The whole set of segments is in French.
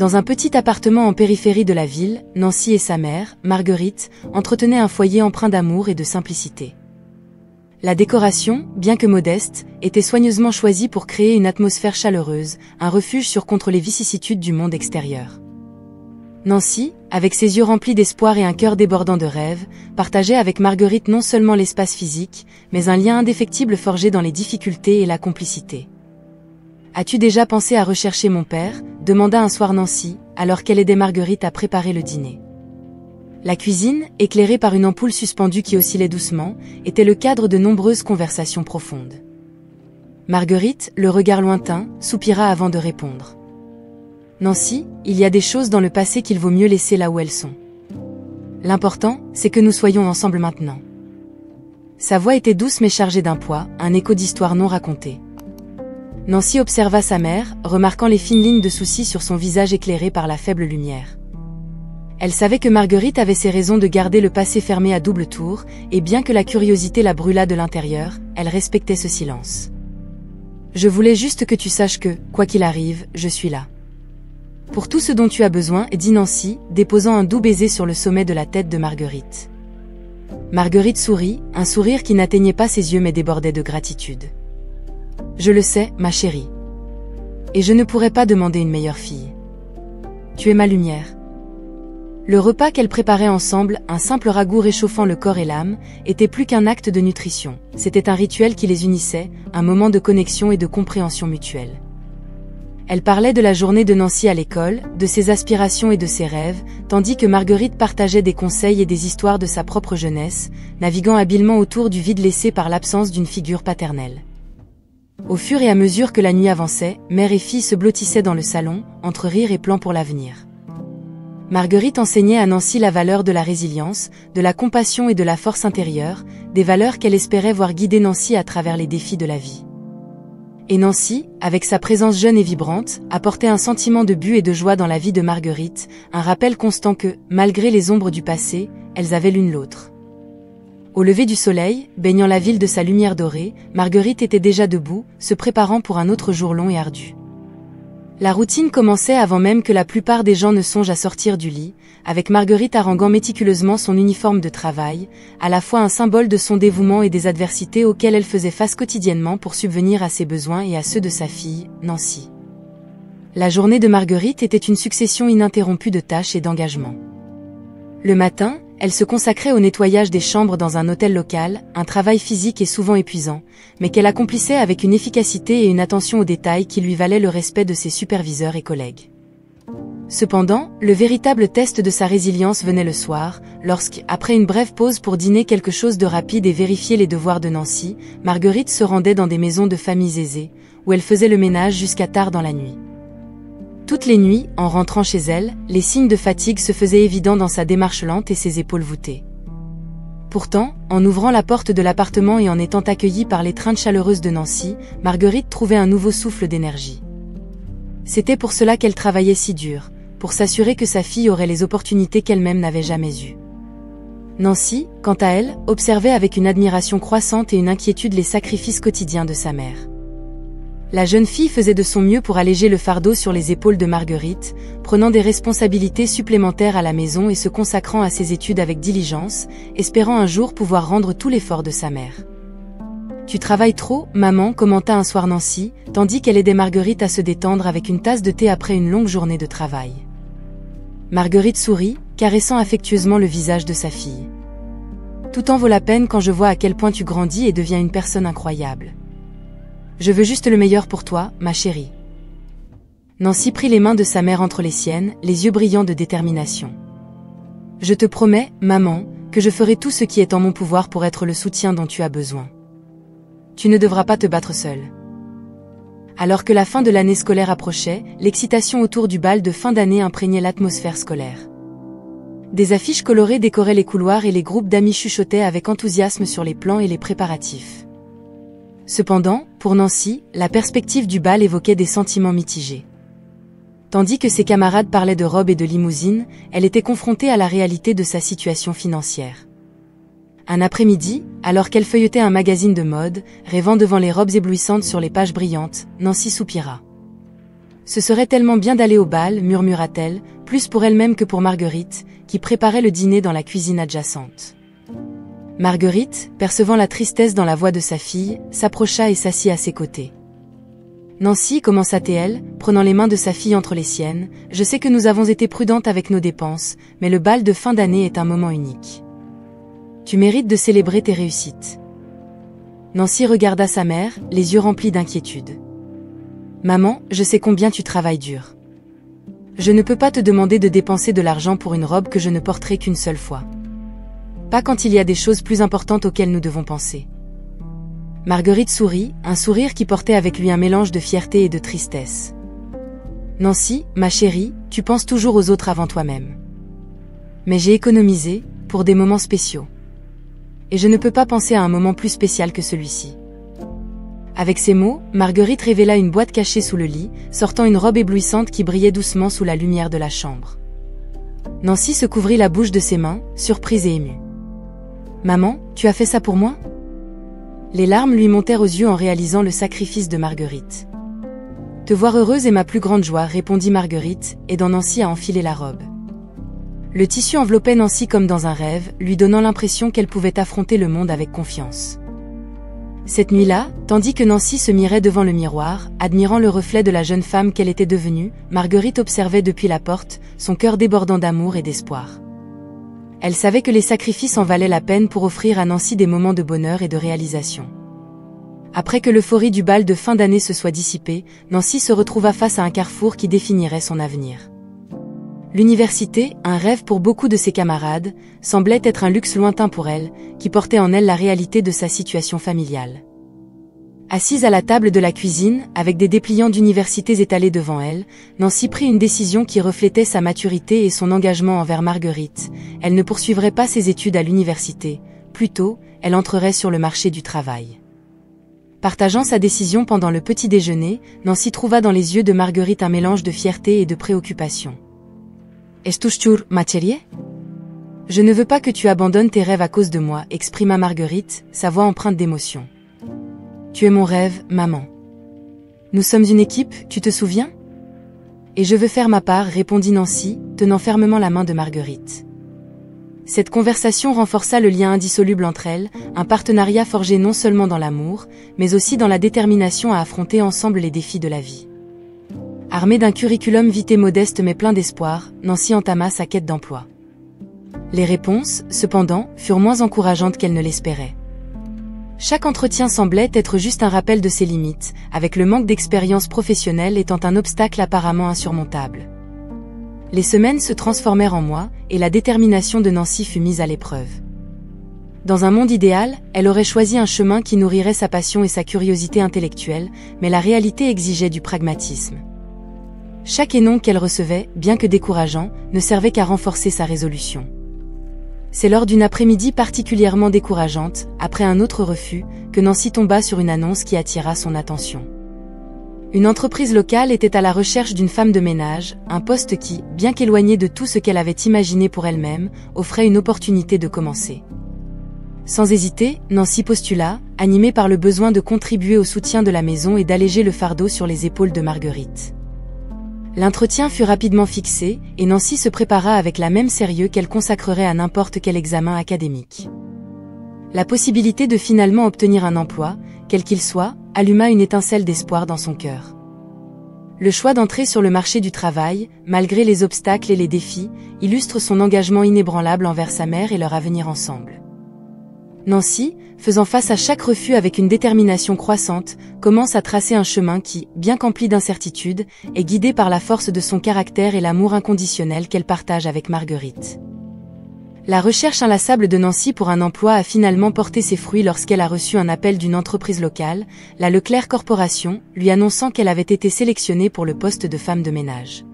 Dans un petit appartement en périphérie de la ville, Nancy et sa mère, Marguerite, entretenaient un foyer empreint d'amour et de simplicité. La décoration, bien que modeste, était soigneusement choisie pour créer une atmosphère chaleureuse, un refuge contre les vicissitudes du monde extérieur. Nancy, avec ses yeux remplis d'espoir et un cœur débordant de rêves, partageait avec Marguerite non seulement l'espace physique, mais un lien indéfectible forgé dans les difficultés et la complicité. « As-tu déjà pensé à rechercher mon père ?» demanda un soir Nancy, alors qu'elle aidait Marguerite à préparer le dîner. La cuisine, éclairée par une ampoule suspendue qui oscillait doucement, était le cadre de nombreuses conversations profondes. Marguerite, le regard lointain, soupira avant de répondre. Nancy, il y a des choses dans le passé qu'il vaut mieux laisser là où elles sont. L'important, c'est que nous soyons ensemble maintenant. Sa voix était douce mais chargée d'un poids, un écho d'histoires non racontées. Nancy observa sa mère, remarquant les fines lignes de souci sur son visage éclairé par la faible lumière. Elle savait que Marguerite avait ses raisons de garder le passé fermé à double tour, et bien que la curiosité la brûlât de l'intérieur, elle respectait ce silence. « Je voulais juste que tu saches que, quoi qu'il arrive, je suis là. Pour tout ce dont tu as besoin, dit Nancy, déposant un doux baiser sur le sommet de la tête de Marguerite. Marguerite sourit, un sourire qui n'atteignait pas ses yeux mais débordait de gratitude. « Je le sais, ma chérie. Et je ne pourrais pas demander une meilleure fille. Tu es ma lumière. » Le repas qu'elles préparaient ensemble, un simple ragoût réchauffant le corps et l'âme, était plus qu'un acte de nutrition. C'était un rituel qui les unissait, un moment de connexion et de compréhension mutuelle. Elle parlait de la journée de Nancy à l'école, de ses aspirations et de ses rêves, tandis que Marguerite partageait des conseils et des histoires de sa propre jeunesse, naviguant habilement autour du vide laissé par l'absence d'une figure paternelle. Au fur et à mesure que la nuit avançait, mère et fille se blottissaient dans le salon, entre rires et plans pour l'avenir. Marguerite enseignait à Nancy la valeur de la résilience, de la compassion et de la force intérieure, des valeurs qu'elle espérait voir guider Nancy à travers les défis de la vie. Et Nancy, avec sa présence jeune et vibrante, apportait un sentiment de but et de joie dans la vie de Marguerite, un rappel constant que, malgré les ombres du passé, elles avaient l'une l'autre. Au lever du soleil, baignant la ville de sa lumière dorée, Marguerite était déjà debout, se préparant pour un autre jour long et ardu. La routine commençait avant même que la plupart des gens ne songent à sortir du lit, avec Marguerite haranguant méticuleusement son uniforme de travail, à la fois un symbole de son dévouement et des adversités auxquelles elle faisait face quotidiennement pour subvenir à ses besoins et à ceux de sa fille, Nancy. La journée de Marguerite était une succession ininterrompue de tâches et d'engagements. Le matin, elle se consacrait au nettoyage des chambres dans un hôtel local, un travail physique et souvent épuisant, mais qu'elle accomplissait avec une efficacité et une attention aux détails qui lui valaient le respect de ses superviseurs et collègues. Cependant, le véritable test de sa résilience venait le soir, lorsque, après une brève pause pour dîner quelque chose de rapide et vérifier les devoirs de Nancy, Marguerite se rendait dans des maisons de familles aisées, où elle faisait le ménage jusqu'à tard dans la nuit. Toutes les nuits, en rentrant chez elle, les signes de fatigue se faisaient évidents dans sa démarche lente et ses épaules voûtées. Pourtant, en ouvrant la porte de l'appartement et en étant accueillie par l'étreinte chaleureuse de Nancy, Marguerite trouvait un nouveau souffle d'énergie. C'était pour cela qu'elle travaillait si dur, pour s'assurer que sa fille aurait les opportunités qu'elle-même n'avait jamais eues. Nancy, quant à elle, observait avec une admiration croissante et une inquiétude les sacrifices quotidiens de sa mère. La jeune fille faisait de son mieux pour alléger le fardeau sur les épaules de Marguerite, prenant des responsabilités supplémentaires à la maison et se consacrant à ses études avec diligence, espérant un jour pouvoir rendre tout l'effort de sa mère. « Tu travailles trop, maman » commenta un soir Nancy, tandis qu'elle aidait Marguerite à se détendre avec une tasse de thé après une longue journée de travail. Marguerite sourit, caressant affectueusement le visage de sa fille. « Tout en vaut la peine quand je vois à quel point tu grandis et deviens une personne incroyable. Je veux juste le meilleur pour toi, ma chérie. » Nancy prit les mains de sa mère entre les siennes, les yeux brillants de détermination. « Je te promets, maman, que je ferai tout ce qui est en mon pouvoir pour être le soutien dont tu as besoin. Tu ne devras pas te battre seule. » Alors que la fin de l'année scolaire approchait, l'excitation autour du bal de fin d'année imprégnait l'atmosphère scolaire. Des affiches colorées décoraient les couloirs et les groupes d'amis chuchotaient avec enthousiasme sur les plans et les préparatifs. Cependant, pour Nancy, la perspective du bal évoquait des sentiments mitigés. Tandis que ses camarades parlaient de robes et de limousines, elle était confrontée à la réalité de sa situation financière. Un après-midi, alors qu'elle feuilletait un magazine de mode, rêvant devant les robes éblouissantes sur les pages brillantes, Nancy soupira. Ce serait tellement bien d'aller au bal, murmura-t-elle, plus pour elle-même que pour Marguerite, qui préparait le dîner dans la cuisine adjacente. Marguerite, percevant la tristesse dans la voix de sa fille, s'approcha et s'assit à ses côtés. Nancy, commença-t-elle, prenant les mains de sa fille entre les siennes, je sais que nous avons été prudentes avec nos dépenses, mais le bal de fin d'année est un moment unique. Tu mérites de célébrer tes réussites. Nancy regarda sa mère, les yeux remplis d'inquiétude. Maman, je sais combien tu travailles dur. Je ne peux pas te demander de dépenser de l'argent pour une robe que je ne porterai qu'une seule fois. Pas quand il y a des choses plus importantes auxquelles nous devons penser. Marguerite sourit, un sourire qui portait avec lui un mélange de fierté et de tristesse. Nancy, ma chérie, tu penses toujours aux autres avant toi-même. Mais j'ai économisé, pour des moments spéciaux. Et je ne peux pas penser à un moment plus spécial que celui-ci. Avec ces mots, Marguerite révéla une boîte cachée sous le lit, sortant une robe éblouissante qui brillait doucement sous la lumière de la chambre. Nancy se couvrit la bouche de ses mains, surprise et émue. « Maman, tu as fait ça pour moi ?» Les larmes lui montèrent aux yeux en réalisant le sacrifice de Marguerite. « Te voir heureuse est ma plus grande joie, » répondit Marguerite, aidant Nancy à enfiler la robe. Le tissu enveloppait Nancy comme dans un rêve, lui donnant l'impression qu'elle pouvait affronter le monde avec confiance. Cette nuit-là, tandis que Nancy se mirait devant le miroir, admirant le reflet de la jeune femme qu'elle était devenue, Marguerite observait depuis la porte, son cœur débordant d'amour et d'espoir. Elle savait que les sacrifices en valaient la peine pour offrir à Nancy des moments de bonheur et de réalisation. Après que l'euphorie du bal de fin d'année se soit dissipée, Nancy se retrouva face à un carrefour qui définirait son avenir. L'université, un rêve pour beaucoup de ses camarades, semblait être un luxe lointain pour elle, qui portait en elle la réalité de sa situation familiale. Assise à la table de la cuisine, avec des dépliants d'universités étalés devant elle, Nancy prit une décision qui reflétait sa maturité et son engagement envers Marguerite. Elle ne poursuivrait pas ses études à l'université, plutôt, elle entrerait sur le marché du travail. Partageant sa décision pendant le petit déjeuner, Nancy trouva dans les yeux de Marguerite un mélange de fierté et de préoccupation. « Estás sûr, ma chérie ? Je ne veux pas que tu abandonnes tes rêves à cause de moi, » exprima Marguerite, sa voix empreinte d'émotion. « Tu es mon rêve, maman. Nous sommes une équipe, tu te souviens ? Et je veux faire ma part, » répondit Nancy, tenant fermement la main de Marguerite. Cette conversation renforça le lien indissoluble entre elles, un partenariat forgé non seulement dans l'amour, mais aussi dans la détermination à affronter ensemble les défis de la vie. Armée d'un curriculum vitae modeste mais plein d'espoir, Nancy entama sa quête d'emploi. Les réponses, cependant, furent moins encourageantes qu'elle ne l'espérait. Chaque entretien semblait être juste un rappel de ses limites, avec le manque d'expérience professionnelle étant un obstacle apparemment insurmontable. Les semaines se transformèrent en mois, et la détermination de Nancy fut mise à l'épreuve. Dans un monde idéal, elle aurait choisi un chemin qui nourrirait sa passion et sa curiosité intellectuelle, mais la réalité exigeait du pragmatisme. Chaque énon qu'elle recevait, bien que décourageant, ne servait qu'à renforcer sa résolution. C'est lors d'une après-midi particulièrement décourageante, après un autre refus, que Nancy tomba sur une annonce qui attira son attention. Une entreprise locale était à la recherche d'une femme de ménage, un poste qui, bien qu'éloigné de tout ce qu'elle avait imaginé pour elle-même, offrait une opportunité de commencer. Sans hésiter, Nancy postula, animée par le besoin de contribuer au soutien de la maison et d'alléger le fardeau sur les épaules de Marguerite. L'entretien fut rapidement fixé, et Nancy se prépara avec la même sérieux qu'elle consacrerait à n'importe quel examen académique. La possibilité de finalement obtenir un emploi, quel qu'il soit, alluma une étincelle d'espoir dans son cœur. Le choix d'entrer sur le marché du travail, malgré les obstacles et les défis, illustre son engagement inébranlable envers sa mère et leur avenir ensemble. Nancy, faisant face à chaque refus avec une détermination croissante, commence à tracer un chemin qui, bien qu'empli d'incertitudes, est guidé par la force de son caractère et l'amour inconditionnel qu'elle partage avec Marguerite. La recherche inlassable de Nancy pour un emploi a finalement porté ses fruits lorsqu'elle a reçu un appel d'une entreprise locale, la Leclerc Corporation, lui annonçant qu'elle avait été sélectionnée pour le poste de femme de ménage.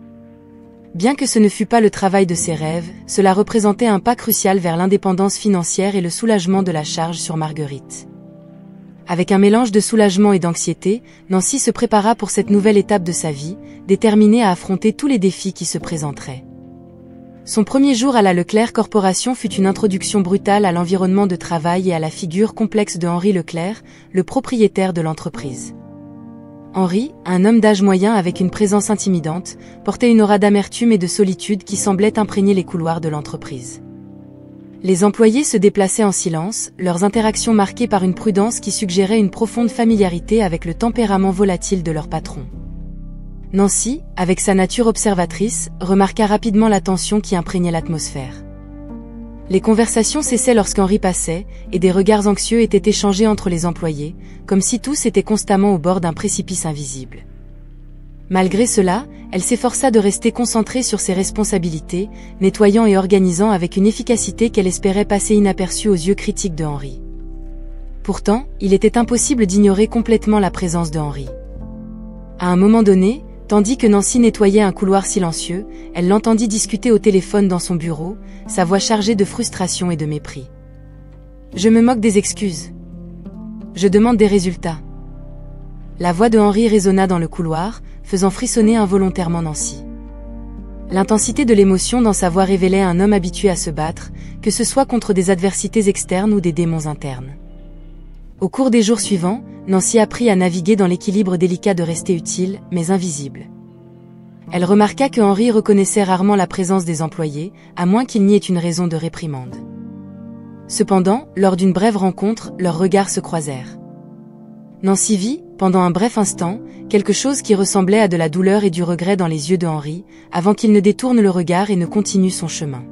Bien que ce ne fût pas le travail de ses rêves, cela représentait un pas crucial vers l'indépendance financière et le soulagement de la charge sur Marguerite. Avec un mélange de soulagement et d'anxiété, Nancy se prépara pour cette nouvelle étape de sa vie, déterminée à affronter tous les défis qui se présenteraient. Son premier jour à la Leclerc Corporation fut une introduction brutale à l'environnement de travail et à la figure complexe de Henri Leclerc, le propriétaire de l'entreprise. Henri, un homme d'âge moyen avec une présence intimidante, portait une aura d'amertume et de solitude qui semblait imprégner les couloirs de l'entreprise. Les employés se déplaçaient en silence, leurs interactions marquées par une prudence qui suggérait une profonde familiarité avec le tempérament volatile de leur patron. Nancy, avec sa nature observatrice, remarqua rapidement la tension qui imprégnait l'atmosphère. Les conversations cessaient lorsqu'Henri passait, et des regards anxieux étaient échangés entre les employés, comme si tous étaient constamment au bord d'un précipice invisible. Malgré cela, elle s'efforça de rester concentrée sur ses responsabilités, nettoyant et organisant avec une efficacité qu'elle espérait passer inaperçue aux yeux critiques de Henri. Pourtant, il était impossible d'ignorer complètement la présence de Henri. À un moment donné, tandis que Nancy nettoyait un couloir silencieux, elle l'entendit discuter au téléphone dans son bureau, sa voix chargée de frustration et de mépris. « Je me moque des excuses. Je demande des résultats. » La voix de Henri résonna dans le couloir, faisant frissonner involontairement Nancy. L'intensité de l'émotion dans sa voix révélait un homme habitué à se battre, que ce soit contre des adversités externes ou des démons internes. Au cours des jours suivants, Nancy apprit à naviguer dans l'équilibre délicat de rester utile, mais invisible. Elle remarqua que Henri reconnaissait rarement la présence des employés, à moins qu'il n'y ait une raison de réprimande. Cependant, lors d'une brève rencontre, leurs regards se croisèrent. Nancy vit, pendant un bref instant, quelque chose qui ressemblait à de la douleur et du regret dans les yeux de Henri, avant qu'il ne détourne le regard et ne continue son chemin.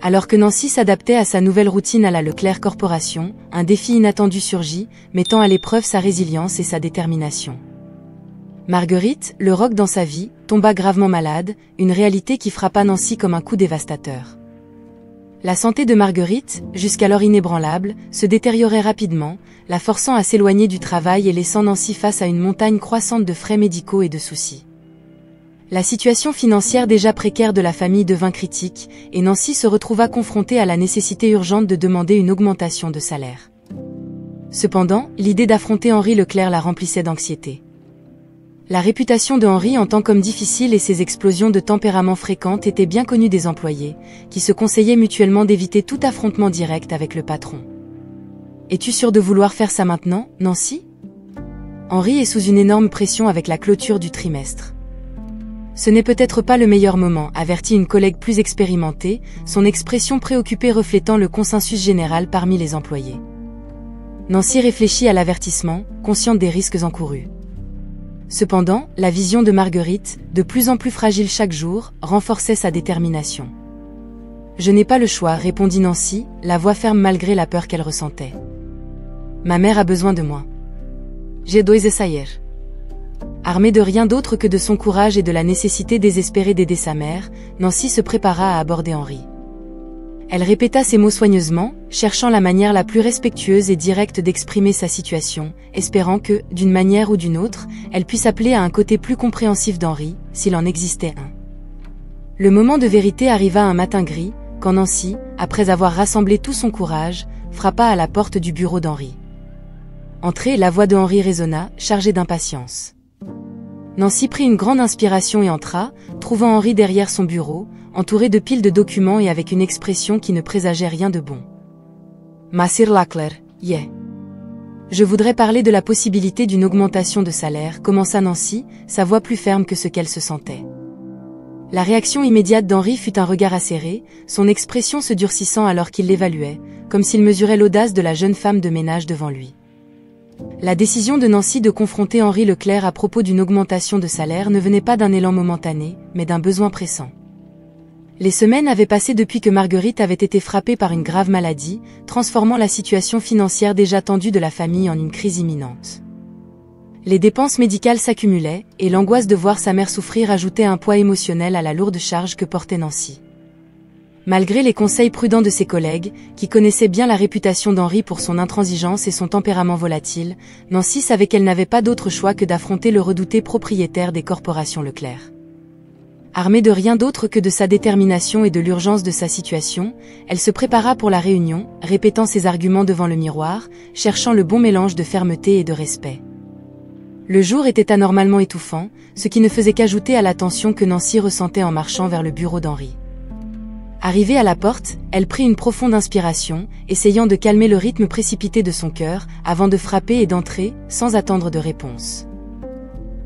Alors que Nancy s'adaptait à sa nouvelle routine à la Leclerc Corporation, un défi inattendu surgit, mettant à l'épreuve sa résilience et sa détermination. Marguerite, le roc dans sa vie, tomba gravement malade, une réalité qui frappa Nancy comme un coup dévastateur. La santé de Marguerite, jusqu'alors inébranlable, se détériorait rapidement, la forçant à s'éloigner du travail et laissant Nancy face à une montagne croissante de frais médicaux et de soucis. La situation financière déjà précaire de la famille devint critique, et Nancy se retrouva confrontée à la nécessité urgente de demander une augmentation de salaire. Cependant, l'idée d'affronter Henri Leclerc la remplissait d'anxiété. La réputation de Henri en tant qu'homme difficile et ses explosions de tempérament fréquentes étaient bien connues des employés, qui se conseillaient mutuellement d'éviter tout affrontement direct avec le patron. « Es-tu sûre de vouloir faire ça maintenant, Nancy ? Henri est sous une énorme pression avec la clôture du trimestre. Ce n'est peut-être pas le meilleur moment, avertit une collègue plus expérimentée, son expression préoccupée reflétant le consensus général parmi les employés. Nancy réfléchit à l'avertissement, consciente des risques encourus. Cependant, la vision de Marguerite, de plus en plus fragile chaque jour, renforçait sa détermination. « Je n'ai pas le choix, répondit Nancy, la voix ferme malgré la peur qu'elle ressentait. Ma mère a besoin de moi. Je dois essayer. » Armée de rien d'autre que de son courage et de la nécessité désespérée d'aider sa mère, Nancy se prépara à aborder Henri. Elle répéta ces mots soigneusement, cherchant la manière la plus respectueuse et directe d'exprimer sa situation, espérant que, d'une manière ou d'une autre, elle puisse appeler à un côté plus compréhensif d'Henri, s'il en existait un. Le moment de vérité arriva un matin gris, quand Nancy, après avoir rassemblé tout son courage, frappa à la porte du bureau d'Henri. Entrée, la voix de Henri résonna, chargée d'impatience. Nancy prit une grande inspiration et entra, trouvant Henri derrière son bureau, entouré de piles de documents et avec une expression qui ne présageait rien de bon. « Monsieur Leclerc, yeah. Je voudrais parler de la possibilité d'une augmentation de salaire, commença Nancy, sa voix plus ferme que ce qu'elle se sentait. La réaction immédiate d'Henri fut un regard acéré, son expression se durcissant alors qu'il l'évaluait, comme s'il mesurait l'audace de la jeune femme de ménage devant lui. La décision de Nancy de confronter Henri Leclerc à propos d'une augmentation de salaire ne venait pas d'un élan momentané, mais d'un besoin pressant. Les semaines avaient passé depuis que Marguerite avait été frappée par une grave maladie, transformant la situation financière déjà tendue de la famille en une crise imminente. Les dépenses médicales s'accumulaient, et l'angoisse de voir sa mère souffrir ajoutait un poids émotionnel à la lourde charge que portait Nancy. Malgré les conseils prudents de ses collègues, qui connaissaient bien la réputation d'Henri pour son intransigeance et son tempérament volatile, Nancy savait qu'elle n'avait pas d'autre choix que d'affronter le redouté propriétaire des corporations Leclerc. Armée de rien d'autre que de sa détermination et de l'urgence de sa situation, elle se prépara pour la réunion, répétant ses arguments devant le miroir, cherchant le bon mélange de fermeté et de respect. Le jour était anormalement étouffant, ce qui ne faisait qu'ajouter à la tension que Nancy ressentait en marchant vers le bureau d'Henri. Arrivée à la porte, elle prit une profonde inspiration, essayant de calmer le rythme précipité de son cœur, avant de frapper et d'entrer, sans attendre de réponse.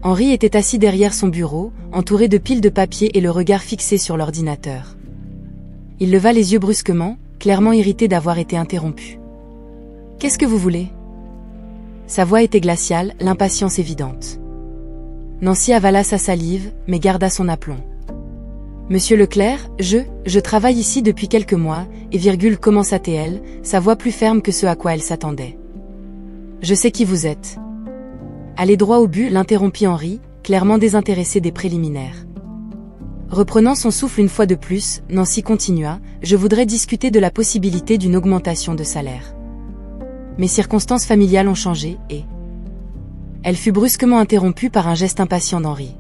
Henri était assis derrière son bureau, entouré de piles de papier et le regard fixé sur l'ordinateur. Il leva les yeux brusquement, clairement irrité d'avoir été interrompu. « Qu'est-ce que vous voulez ?» Sa voix était glaciale, l'impatience évidente. Nancy avala sa salive, mais garda son aplomb. « Monsieur Leclerc, je travaille ici depuis quelques mois, et commença-t-elle, sa voix plus ferme que ce à quoi elle s'attendait. Je sais qui vous êtes. » Allez droit au but, l'interrompit Henri, clairement désintéressé des préliminaires. Reprenant son souffle une fois de plus, Nancy continua, « Je voudrais discuter de la possibilité d'une augmentation de salaire. Mes circonstances familiales ont changé, et... » Elle fut brusquement interrompue par un geste impatient d'Henri.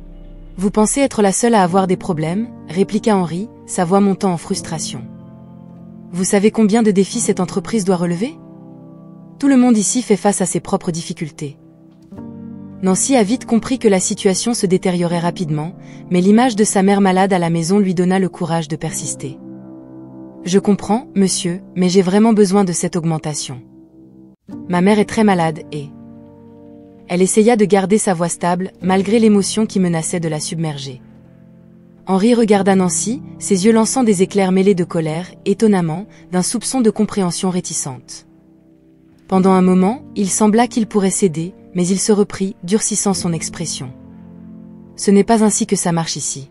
« Vous pensez être la seule à avoir des problèmes ?» répliqua Henri, sa voix montant en frustration. « Vous savez combien de défis cette entreprise doit relever ? Tout le monde ici fait face à ses propres difficultés. » Nancy a vite compris que la situation se détériorait rapidement, mais l'image de sa mère malade à la maison lui donna le courage de persister. « Je comprends, monsieur, mais j'ai vraiment besoin de cette augmentation. Ma mère est très malade et... » Elle essaya de garder sa voix stable, malgré l'émotion qui menaçait de la submerger. Henri regarda Nancy, ses yeux lançant des éclairs mêlés de colère, étonnamment, d'un soupçon de compréhension réticente. Pendant un moment, il sembla qu'il pourrait céder, mais il se reprit, durcissant son expression. « Ce n'est pas ainsi que ça marche ici.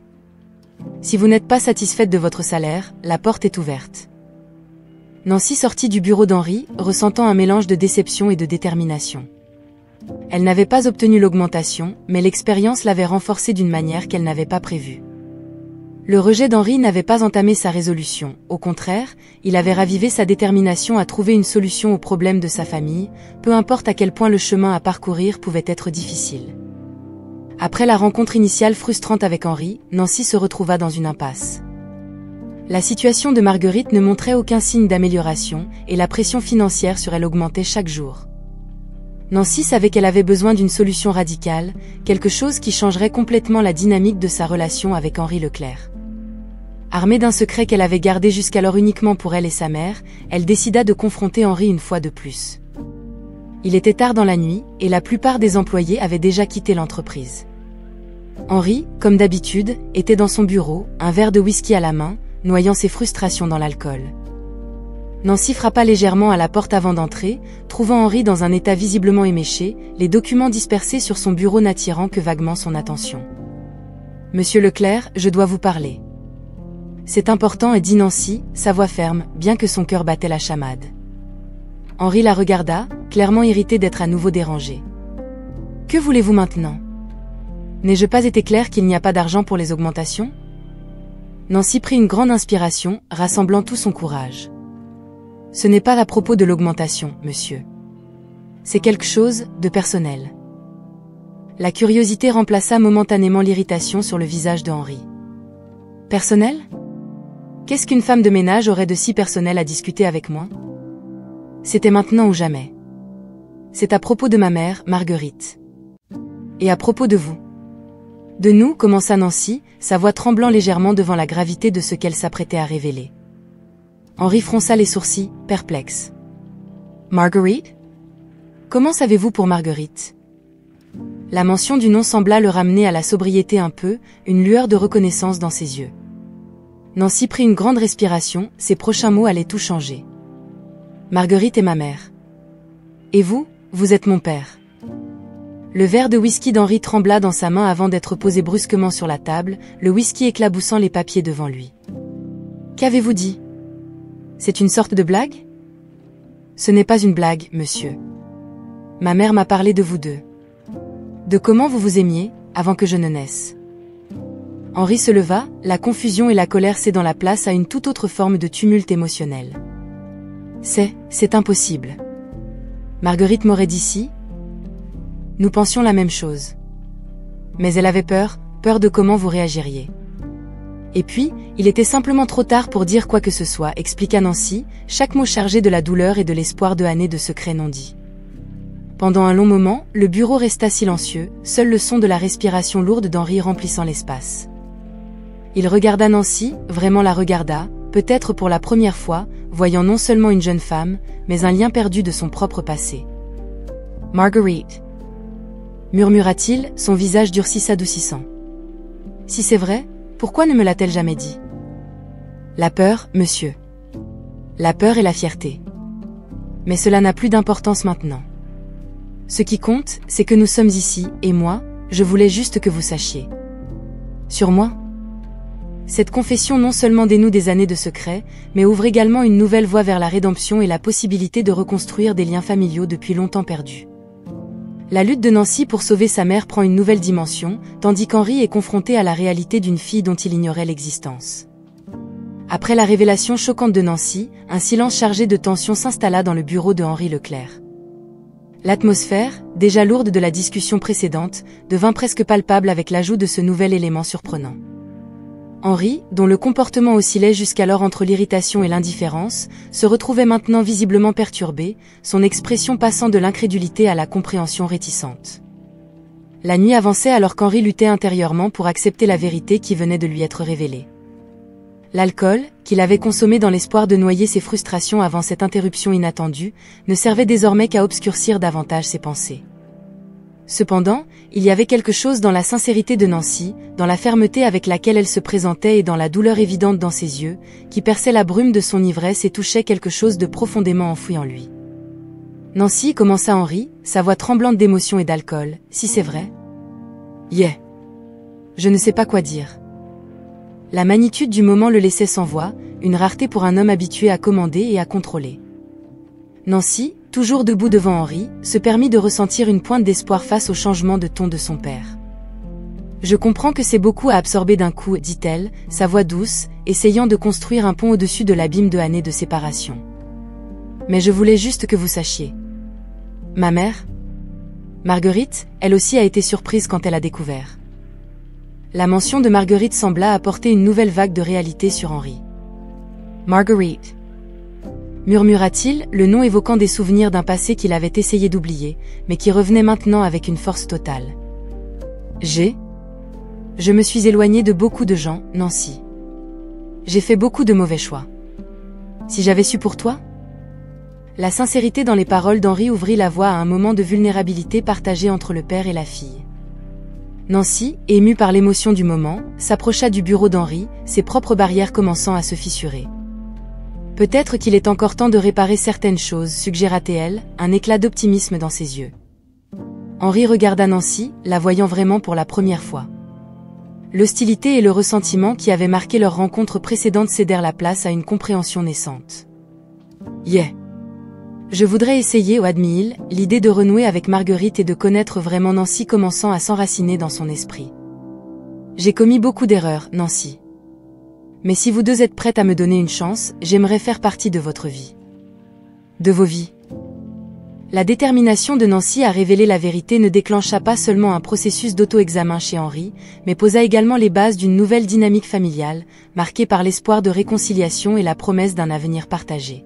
Si vous n'êtes pas satisfaite de votre salaire, la porte est ouverte. » Nancy sortit du bureau d'Henri, ressentant un mélange de déception et de détermination. Elle n'avait pas obtenu l'augmentation, mais l'expérience l'avait renforcée d'une manière qu'elle n'avait pas prévue. Le rejet d'Henri n'avait pas entamé sa résolution, au contraire, il avait ravivé sa détermination à trouver une solution aux problèmes de sa famille, peu importe à quel point le chemin à parcourir pouvait être difficile. Après la rencontre initiale frustrante avec Henri, Nancy se retrouva dans une impasse. La situation de Marguerite ne montrait aucun signe d'amélioration, et la pression financière sur elle augmentait chaque jour. Nancy savait qu'elle avait besoin d'une solution radicale, quelque chose qui changerait complètement la dynamique de sa relation avec Henri Leclerc. Armée d'un secret qu'elle avait gardé jusqu'alors uniquement pour elle et sa mère, elle décida de confronter Henri une fois de plus. Il était tard dans la nuit, et la plupart des employés avaient déjà quitté l'entreprise. Henri, comme d'habitude, était dans son bureau, un verre de whisky à la main, noyant ses frustrations dans l'alcool. Nancy frappa légèrement à la porte avant d'entrer, trouvant Henri dans un état visiblement éméché, les documents dispersés sur son bureau n'attirant que vaguement son attention. « Monsieur Leclerc, je dois vous parler. » C'est important, dit Nancy, sa voix ferme, bien que son cœur battait la chamade. Henri la regarda, clairement irrité d'être à nouveau dérangé. « Que voulez-vous maintenant ? N'ai-je pas été clair qu'il n'y a pas d'argent pour les augmentations ?» Nancy prit une grande inspiration, rassemblant tout son courage. « Ce n'est pas à propos de l'augmentation, monsieur. C'est quelque chose de personnel. » La curiosité remplaça momentanément l'irritation sur le visage de Henri. « Personnel ? Qu'est-ce qu'une femme de ménage aurait de si personnel à discuter avec moi ? C'était maintenant ou jamais. C'est à propos de ma mère, Marguerite. Et à propos de vous. » De nous, commença Nancy, sa voix tremblant légèrement devant la gravité de ce qu'elle s'apprêtait à révéler. Henri fronça les sourcils, perplexe. « Marguerite ? Comment savez-vous pour Marguerite ?» La mention du nom sembla le ramener à la sobriété un peu, une lueur de reconnaissance dans ses yeux. Nancy prit une grande respiration, ses prochains mots allaient tout changer. « Marguerite est ma mère. Et vous, vous êtes mon père. » Le verre de whisky d'Henri trembla dans sa main avant d'être posé brusquement sur la table, le whisky éclaboussant les papiers devant lui. « Qu'avez-vous dit ? C'est une sorte de blague ? » Ce n'est pas une blague, monsieur. Ma mère m'a parlé de vous deux. De comment vous vous aimiez, avant que je ne naisse. Henri se leva, la confusion et la colère cédant la place à une toute autre forme de tumulte émotionnel. C'est impossible. Marguerite m'aurait dit si. Nous pensions la même chose. Mais elle avait peur de comment vous réagiriez. Et puis, il était simplement trop tard pour dire quoi que ce soit, expliqua Nancy, chaque mot chargé de la douleur et de l'espoir de années de secrets non dits. Pendant un long moment, le bureau resta silencieux, seul le son de la respiration lourde d'Henri remplissant l'espace. Il regarda Nancy, vraiment la regarda, peut-être pour la première fois, voyant non seulement une jeune femme, mais un lien perdu de son propre passé. « Marguerite. murmura-t-il, son visage durci s'adoucissant. Si c'est vrai, pourquoi ne me l'a-t-elle jamais dit? La peur, monsieur. La peur et la fierté. Mais cela n'a plus d'importance maintenant. Ce qui compte, c'est que nous sommes ici, et moi, je voulais juste que vous sachiez. Sur moi? Cette confession non seulement dénoue des années de secret, mais ouvre également une nouvelle voie vers la rédemption et la possibilité de reconstruire des liens familiaux depuis longtemps perdus. La lutte de Nancy pour sauver sa mère prend une nouvelle dimension, tandis qu'Henri est confronté à la réalité d'une fille dont il ignorait l'existence. Après la révélation choquante de Nancy, un silence chargé de tension s'installa dans le bureau de Henri Leclerc. L'atmosphère, déjà lourde de la discussion précédente, devint presque palpable avec l'ajout de ce nouvel élément surprenant. Henri, dont le comportement oscillait jusqu'alors entre l'irritation et l'indifférence, se retrouvait maintenant visiblement perturbé, son expression passant de l'incrédulité à la compréhension réticente. La nuit avançait alors qu'Henri luttait intérieurement pour accepter la vérité qui venait de lui être révélée. L'alcool, qu'il avait consommé dans l'espoir de noyer ses frustrations avant cette interruption inattendue, ne servait désormais qu'à obscurcir davantage ses pensées. Cependant, il y avait quelque chose dans la sincérité de Nancy, dans la fermeté avec laquelle elle se présentait et dans la douleur évidente dans ses yeux, qui perçait la brume de son ivresse et touchait quelque chose de profondément enfoui en lui. Nancy, commença Henri, sa voix tremblante d'émotion et d'alcool, si c'est vrai? Yeah. Je ne sais pas quoi dire. La magnitude du moment le laissait sans voix, une rareté pour un homme habitué à commander et à contrôler. Nancy, toujours debout devant Henri, se permit de ressentir une pointe d'espoir face au changement de ton de son père. Je comprends que c'est beaucoup à absorber d'un coup, dit-elle, sa voix douce, essayant de construire un pont au-dessus de l'abîme de années de séparation. Mais je voulais juste que vous sachiez. Ma mère? Marguerite, elle aussi a été surprise quand elle a découvert. La mention de Marguerite sembla apporter une nouvelle vague de réalité sur Henri. Marguerite, murmura-t-il, le nom évoquant des souvenirs d'un passé qu'il avait essayé d'oublier, mais qui revenait maintenant avec une force totale. Je me suis éloigné de beaucoup de gens, Nancy. J'ai fait beaucoup de mauvais choix. Si j'avais su pour toi? La sincérité dans les paroles d'Henri ouvrit la voie à un moment de vulnérabilité partagé entre le père et la fille. Nancy, émue par l'émotion du moment, s'approcha du bureau d'Henri, ses propres barrières commençant à se fissurer. Peut-être qu'il est encore temps de réparer certaines choses, suggéra-t-elle, un éclat d'optimisme dans ses yeux. Henri regarda Nancy, la voyant vraiment pour la première fois. L'hostilité et le ressentiment qui avaient marqué leur rencontre précédente cédèrent la place à une compréhension naissante. Yeah. Je voudrais essayer, admit-il, l'idée de renouer avec Marguerite et de connaître vraiment Nancy commençant à s'enraciner dans son esprit. J'ai commis beaucoup d'erreurs, Nancy. Mais si vous deux êtes prêtes à me donner une chance, j'aimerais faire partie de votre vie. De vos vies. La détermination de Nancy à révéler la vérité ne déclencha pas seulement un processus d'auto-examen chez Henri, mais posa également les bases d'une nouvelle dynamique familiale, marquée par l'espoir de réconciliation et la promesse d'un avenir partagé.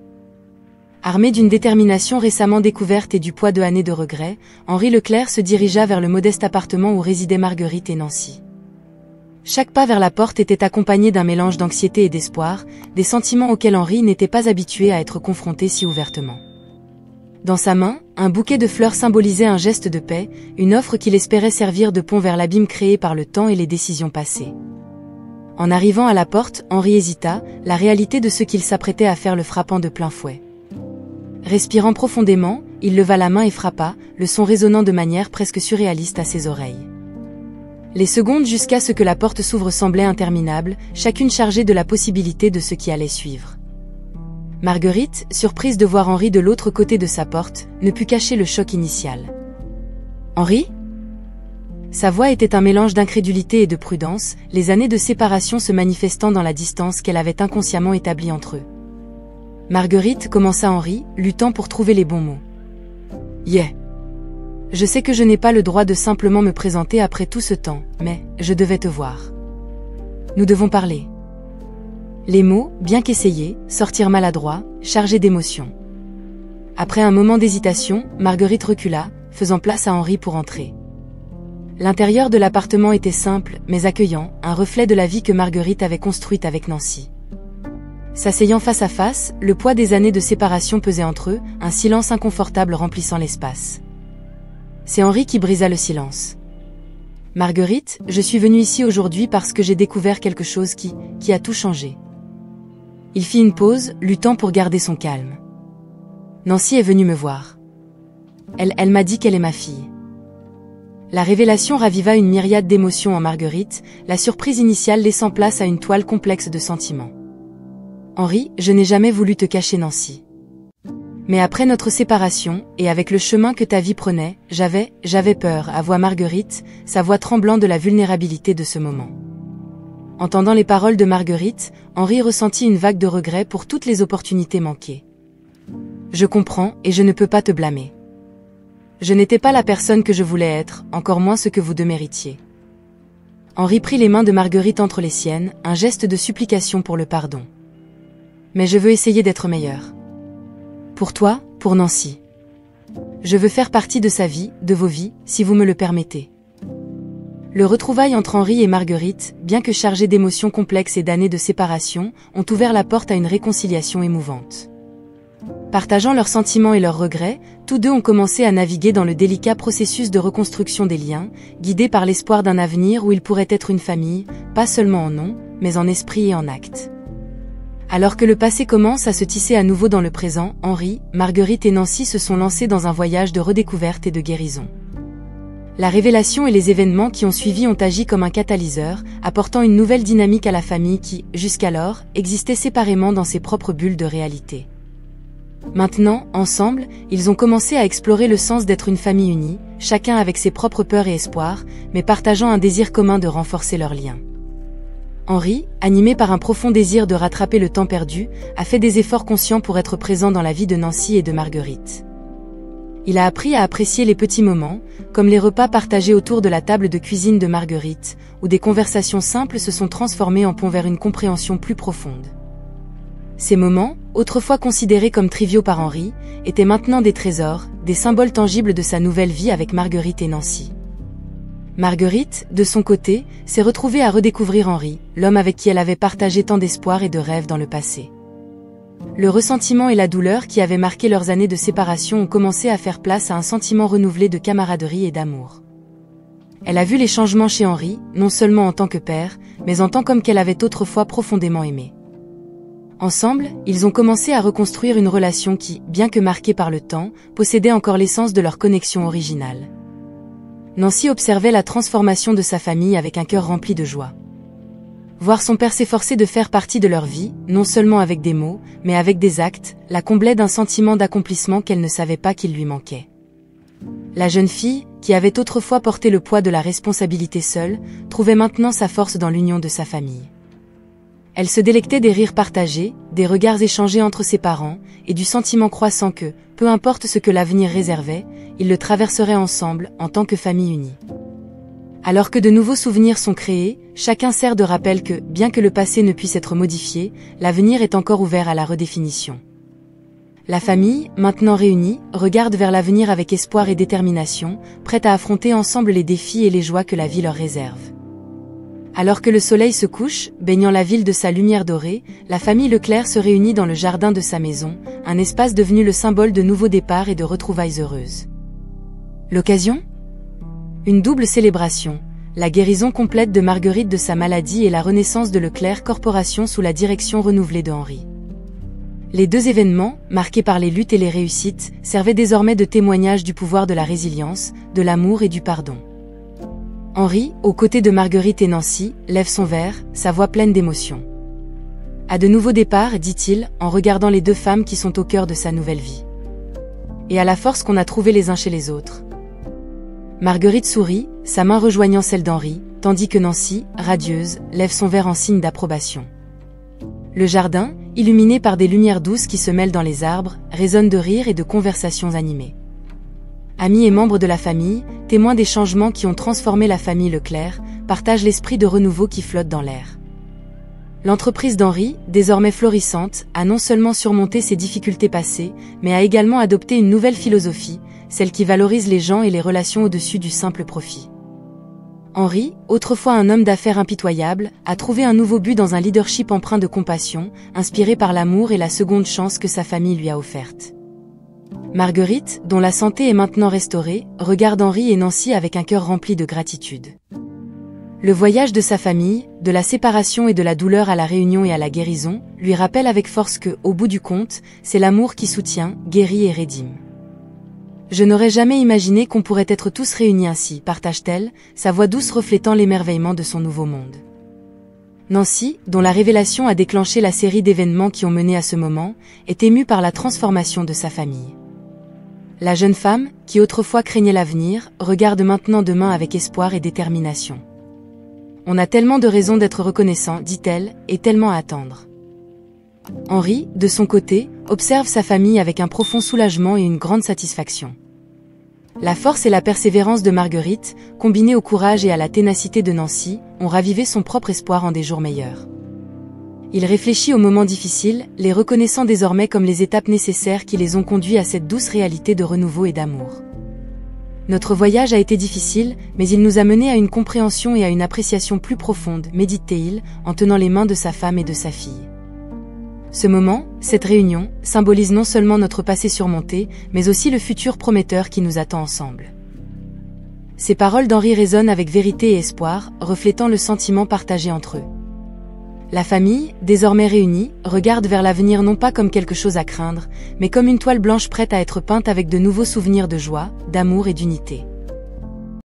Armé d'une détermination récemment découverte et du poids de années de regrets, Henri Leclerc se dirigea vers le modeste appartement où résidaient Marguerite et Nancy. Chaque pas vers la porte était accompagné d'un mélange d'anxiété et d'espoir, des sentiments auxquels Henri n'était pas habitué à être confronté si ouvertement. Dans sa main, un bouquet de fleurs symbolisait un geste de paix, une offre qu'il espérait servir de pont vers l'abîme créé par le temps et les décisions passées. En arrivant à la porte, Henri hésita, la réalité de ce qu'il s'apprêtait à faire le frappant de plein fouet. Respirant profondément, il leva la main et frappa, le son résonnant de manière presque surréaliste à ses oreilles. Les secondes jusqu'à ce que la porte s'ouvre semblaient interminables, chacune chargée de la possibilité de ce qui allait suivre. Marguerite, surprise de voir Henri de l'autre côté de sa porte, ne put cacher le choc initial. « Henri ?» Sa voix était un mélange d'incrédulité et de prudence, les années de séparation se manifestant dans la distance qu'elle avait inconsciemment établie entre eux. Marguerite, commença Henri, luttant pour trouver les bons mots. « Yeah. Je sais que je n'ai pas le droit de simplement me présenter après tout ce temps, mais je devais te voir. Nous devons parler. » Les mots, bien qu'essayés, sortirent maladroits, chargés d'émotion. Après un moment d'hésitation, Marguerite recula, faisant place à Henri pour entrer. L'intérieur de l'appartement était simple, mais accueillant, un reflet de la vie que Marguerite avait construite avec Nancy. S'asseyant face à face, le poids des années de séparation pesait entre eux, un silence inconfortable remplissant l'espace. C'est Henri qui brisa le silence. Marguerite, je suis venue ici aujourd'hui parce que j'ai découvert quelque chose qui a tout changé. Il fit une pause, luttant pour garder son calme. Nancy est venue me voir. Elle m'a dit qu'elle est ma fille. La révélation raviva une myriade d'émotions en Marguerite, la surprise initiale laissant place à une toile complexe de sentiments. Henri, je n'ai jamais voulu te cacher Nancy. Mais après notre séparation, et avec le chemin que ta vie prenait, j'avais peur, avoua Marguerite, sa voix tremblant de la vulnérabilité de ce moment. Entendant les paroles de Marguerite, Henri ressentit une vague de regret pour toutes les opportunités manquées. Je comprends, et je ne peux pas te blâmer. Je n'étais pas la personne que je voulais être, encore moins ce que vous deux méritiez. Henri prit les mains de Marguerite entre les siennes, un geste de supplication pour le pardon. Mais je veux essayer d'être meilleur. Pour toi, pour Nancy. Je veux faire partie de sa vie, de vos vies, si vous me le permettez. Le retrouvaille entre Henri et Marguerite, bien que chargé d'émotions complexes et d'années de séparation, ont ouvert la porte à une réconciliation émouvante. Partageant leurs sentiments et leurs regrets, tous deux ont commencé à naviguer dans le délicat processus de reconstruction des liens, guidés par l'espoir d'un avenir où ils pourraient être une famille, pas seulement en nom, mais en esprit et en acte. Alors que le passé commence à se tisser à nouveau dans le présent, Henri, Marguerite et Nancy se sont lancés dans un voyage de redécouverte et de guérison. La révélation et les événements qui ont suivi ont agi comme un catalyseur, apportant une nouvelle dynamique à la famille qui, jusqu'alors, existait séparément dans ses propres bulles de réalité. Maintenant, ensemble, ils ont commencé à explorer le sens d'être une famille unie, chacun avec ses propres peurs et espoirs, mais partageant un désir commun de renforcer leurs liens. Henri, animé par un profond désir de rattraper le temps perdu, a fait des efforts conscients pour être présent dans la vie de Nancy et de Marguerite. Il a appris à apprécier les petits moments, comme les repas partagés autour de la table de cuisine de Marguerite, où des conversations simples se sont transformées en pont vers une compréhension plus profonde. Ces moments, autrefois considérés comme triviaux par Henri, étaient maintenant des trésors, des symboles tangibles de sa nouvelle vie avec Marguerite et Nancy. Marguerite, de son côté, s'est retrouvée à redécouvrir Henri, l'homme avec qui elle avait partagé tant d'espoir et de rêves dans le passé. Le ressentiment et la douleur qui avaient marqué leurs années de séparation ont commencé à faire place à un sentiment renouvelé de camaraderie et d'amour. Elle a vu les changements chez Henri, non seulement en tant que père, mais en tant qu'homme qu'elle avait autrefois profondément aimé. Ensemble, ils ont commencé à reconstruire une relation qui, bien que marquée par le temps, possédait encore l'essence de leur connexion originale. Nancy observait la transformation de sa famille avec un cœur rempli de joie. Voir son père s'efforcer de faire partie de leur vie, non seulement avec des mots, mais avec des actes, la comblait d'un sentiment d'accomplissement qu'elle ne savait pas qu'il lui manquait. La jeune fille, qui avait autrefois porté le poids de la responsabilité seule, trouvait maintenant sa force dans l'union de sa famille. Elle se délectait des rires partagés, des regards échangés entre ses parents, et du sentiment croissant que, peu importe ce que l'avenir réservait, ils le traverseraient ensemble, en tant que famille unie. Alors que de nouveaux souvenirs sont créés, chacun sert de rappel que, bien que le passé ne puisse être modifié, l'avenir est encore ouvert à la redéfinition. La famille, maintenant réunie, regarde vers l'avenir avec espoir et détermination, prête à affronter ensemble les défis et les joies que la vie leur réserve. Alors que le soleil se couche, baignant la ville de sa lumière dorée, la famille Leclerc se réunit dans le jardin de sa maison, un espace devenu le symbole de nouveaux départs et de retrouvailles heureuses. L'occasion ? Une double célébration, la guérison complète de Marguerite de sa maladie et la renaissance de Leclerc Corporation sous la direction renouvelée de Henri. Les deux événements, marqués par les luttes et les réussites, servaient désormais de témoignage du pouvoir de la résilience, de l'amour et du pardon. Henri, aux côtés de Marguerite et Nancy, lève son verre, sa voix pleine d'émotion. À de nouveaux départs, dit-il, en regardant les deux femmes qui sont au cœur de sa nouvelle vie. Et à la force qu'on a trouvée les uns chez les autres. Marguerite sourit, sa main rejoignant celle d'Henri, tandis que Nancy, radieuse, lève son verre en signe d'approbation. Le jardin, illuminé par des lumières douces qui se mêlent dans les arbres, résonne de rires et de conversations animées. Amis et membres de la famille, témoins des changements qui ont transformé la famille Leclerc, partagent l'esprit de renouveau qui flotte dans l'air. L'entreprise d'Henri, désormais florissante, a non seulement surmonté ses difficultés passées, mais a également adopté une nouvelle philosophie, celle qui valorise les gens et les relations au-dessus du simple profit. Henri, autrefois un homme d'affaires impitoyable, a trouvé un nouveau but dans un leadership empreint de compassion, inspiré par l'amour et la seconde chance que sa famille lui a offerte. Marguerite, dont la santé est maintenant restaurée, regarde Henri et Nancy avec un cœur rempli de gratitude. Le voyage de sa famille, de la séparation et de la douleur à la réunion et à la guérison, lui rappelle avec force que, au bout du compte, c'est l'amour qui soutient, guérit et rédime. Je n'aurais jamais imaginé qu'on pourrait être tous réunis ainsi, partage-t-elle, sa voix douce reflétant l'émerveillement de son nouveau monde. Nancy, dont la révélation a déclenché la série d'événements qui ont mené à ce moment, est émue par la transformation de sa famille. La jeune femme, qui autrefois craignait l'avenir, regarde maintenant demain avec espoir et détermination. On a tellement de raisons d'être reconnaissant, dit-elle, et tellement à attendre. Henri, de son côté, observe sa famille avec un profond soulagement et une grande satisfaction. La force et la persévérance de Marguerite, combinées au courage et à la ténacité de Nancy, ont ravivé son propre espoir en des jours meilleurs. Il réfléchit aux moments difficiles, les reconnaissant désormais comme les étapes nécessaires qui les ont conduits à cette douce réalité de renouveau et d'amour. Notre voyage a été difficile, mais il nous a menés à une compréhension et à une appréciation plus profonde, médite-t-il, en tenant les mains de sa femme et de sa fille. Ce moment, cette réunion, symbolise non seulement notre passé surmonté, mais aussi le futur prometteur qui nous attend ensemble. Ces paroles d'Henri résonnent avec vérité et espoir, reflétant le sentiment partagé entre eux. La famille, désormais réunie, regarde vers l'avenir non pas comme quelque chose à craindre, mais comme une toile blanche prête à être peinte avec de nouveaux souvenirs de joie, d'amour et d'unité.